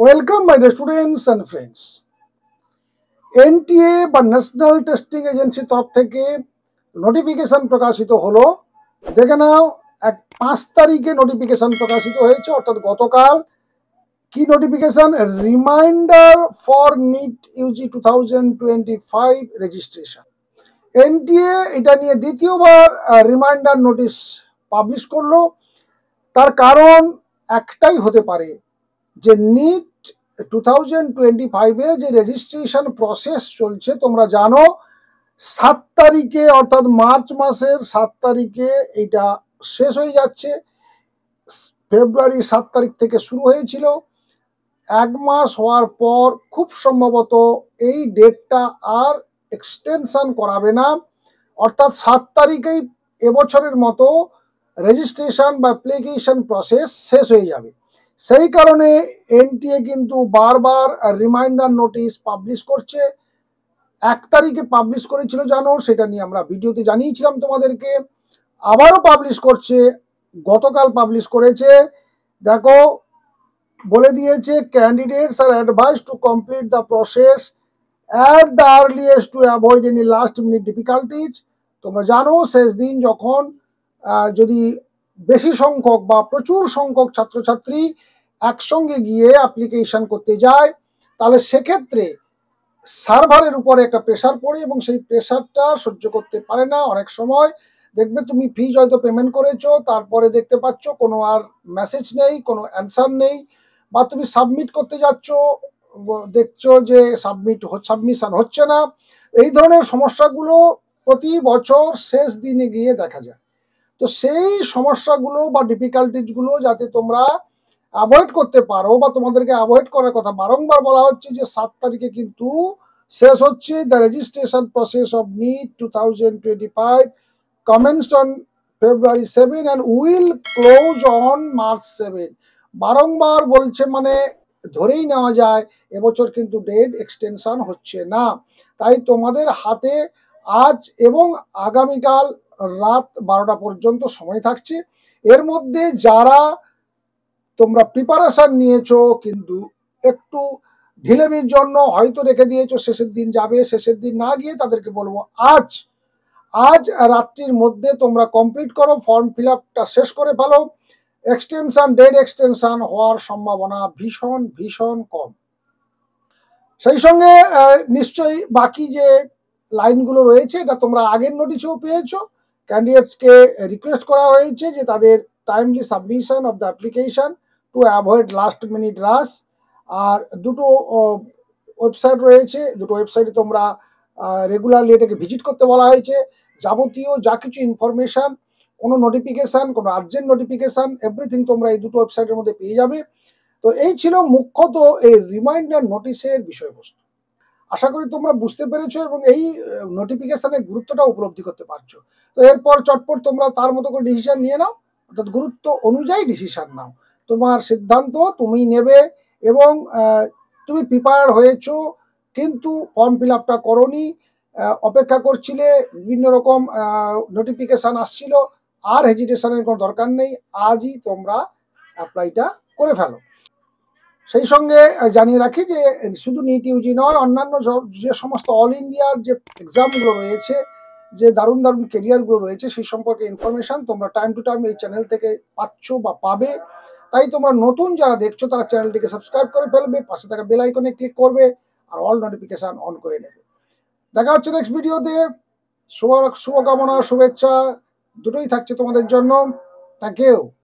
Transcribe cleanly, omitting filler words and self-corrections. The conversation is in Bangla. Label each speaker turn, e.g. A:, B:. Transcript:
A: Welcome my dear students and friends. NTA বা ন্যাশনাল টেস্টিং এজেন্সির তরফ থেকে নোটিফিকেশন প্রকাশিত হলো। দেখে নাও, 5 তারিখে নোটিফিকেশন প্রকাশিত হয়েছে, অর্থাৎ গতকাল। কি notification? Reminder for NEET UG 2025 registration. NTA এটা নিয়ে দ্বিতীয়বার রিমাইন্ডার নোটিশ পাবলিশ করলো। তার কারণ একটাই হতে পারে যে নিট 2025 যে রেজিস্ট্রেশন প্রসেস চলছে, তোমরা জানো 7 তারিখে অর্থাৎ মার্চ মাসের 7 তারিখে এটা শেষ হয়ে যাচ্ছে। ফেব্রুয়ারি 7 তারিখ থেকে শুরু হয়েছিল। 1 মাস হওয়ার পর খুব সম্ভবত এই ডেটটা আর এক্সটেনশন করাবে না, অর্থাৎ 7 তারিখেই এবছরের মতো রেজিস্ট্রেশন বা অ্যাপ্লিকেশন প্রসেস শেষ হয়ে যাবে। সেই কারণে এনটিএ কিন্তু বারবার রিমাইন্ডার নোটিশ পাবলিশ করছে। 1 তারিখে পাবলিশ করেছিল, জানো, সেটা নিয়ে আমরা ভিডিওতে জানিয়েছিলাম তোমাদেরকে। আবারও পাবলিশ করছে, গতকাল পাবলিশ করেছে। দেখো, বলে দিয়েছে candidates are advice to complete the process at the earliest to avoid any last minute difficulties. তোমরা জানো, শেষ দিন যখন যদি বেশি সংখ্যক বা প্রচুর সংখ্যক ছাত্রছাত্রী একসঙ্গে গিয়ে অ্যাপ্লিকেশন করতে যায়, তাহলে সেক্ষেত্রে সার্ভারের উপরে একটা প্রেশার পড়ে এবং সেই প্রেশারটা সহ্য করতে পারে না। অনেক সময় দেখবে তুমি ফিজ হয়তো পেমেন্ট করেছো, তারপরে দেখতে পাচ্ছ কোনো আর মেসেজ নেই, কোনো অ্যান্সার নেই, বা তুমি সাবমিট করতে যাচ্ছ, দেখছো যে সাবমিশন হচ্ছে না। এই ধরনের সমস্যাগুলো প্রতি বছর শেষ দিনে গিয়ে দেখা যায়। তো সেই সমস্যাগুলো বা ডিফিকাল্টিজগুলো যাতে তোমরা অ্যাভয়েড করতে পারো, বা তোমাদেরকে অ্যাভয়েড করার কথা বারংবার বলা হচ্ছে যে 7 তারিখে কিন্তু শেষ হচ্ছে। The registration process of NEET 2025 commenced on February 7 and will close on March 7। বারংবার বলছে, মানে ধরেই নেওয়া যায় এবছর কিন্তু ডেট এক্সটেনশন হচ্ছে না। তাই তোমাদের হাতে আজ এবং আগামীকাল রাত 12টা পর্যন্ত সময় থাকছে। এর মধ্যে যারা তোমরা প্রিপারেশন নিয়েছো কিন্তু একটু ঢিলেমির জন্য হয়তো রেখে দিয়েছো, শেষের দিন যাবে, শেষের দিন না গিয়ে তাদেরকে বলবো আজ রাত্রির মধ্যে তোমরা কমপ্লিট করো, ফর্ম ফিল আপটা শেষ করে ফেলো। ডেট এক্সটেনশন হওয়ার সম্ভাবনা ভীষণ ভীষণ কম। সেই সঙ্গে নিশ্চয়ই বাকি যে লাইনগুলো রয়েছে এটা তোমরা আগের নোটিশেও পেয়েছো। ক্যান্ডিডেটসকে রিকোয়েস্ট করা হয়েছে যে তাদের timely submission of the application to avoid last minute rush. আর দুটো ওয়েবসাইট রয়েছে, দুটো ওয়েবসাইটে তোমরা রেগুলারলি এটাকে ভিজিট করতে বলা হয়েছে। যাবতীয় যা কিছু ইনফরমেশন, কোনো নোটিফিকেশান, কোনো আর্জেন্ট নোটিফিকেশান, এভরিথিং তোমরা এই দুটো ওয়েবসাইটের মধ্যে পেয়ে যাবে। তো এই ছিল মুখ্যত এই রিমাইন্ডার নোটিশের বিষয়বস্তু। আশা করি তোমরা বুঝতে পেরেছো এবং এই নোটিফিকেশনের গুরুত্বটা উপলব্ধি করতে পারছো। তো এরপর চটপট তোমরা তার মতো করে ডিসিশন নিয়ে নাও, অর্থাৎ গুরুত্ব অনুযায়ী ডিসিশন নাও। তোমার সিদ্ধান্ত তুমি নেবে এবং তুমি প্রিপেয়ার হয়েছো কিন্তু ফর্ম ফিল আপটা করোনি, অপেক্ষা করছিলে, বিভিন্ন রকম নোটিফিকেশান আসছিল। আর হেজিটেশনের কোনো দরকার নেই, আজই তোমরা অ্যাপ্লাইটা করে ফেলো। সেই সঙ্গে জানিয়ে রাখি যে শুধু নিট ইউজি নয়, অন্যান্য যে সমস্ত অল ইন্ডিয়ার যে এক্সামগুলো রয়েছে, যে দারুণ দারুণ কেরিয়ারগুলো রয়েছে, সেই সম্পর্কে ইনফরমেশান তোমরা টাইম টু টাইম এই চ্যানেল থেকে পাচ্ছ বা পাবে। তাই তোমরা নতুন যারা দেখছো তারা চ্যানেলটিকে সাবস্ক্রাইব করে ফেলবে, পাশে থাকা বেল আইকনে ক্লিক করবে আর অল নোটিফিকেশান অন করে নেবে। দেখা হচ্ছে নেক্সট ভিডিওতে। শুভকামনা, শুভেচ্ছা দুটোই থাকছে তোমাদের জন্য। Thank you.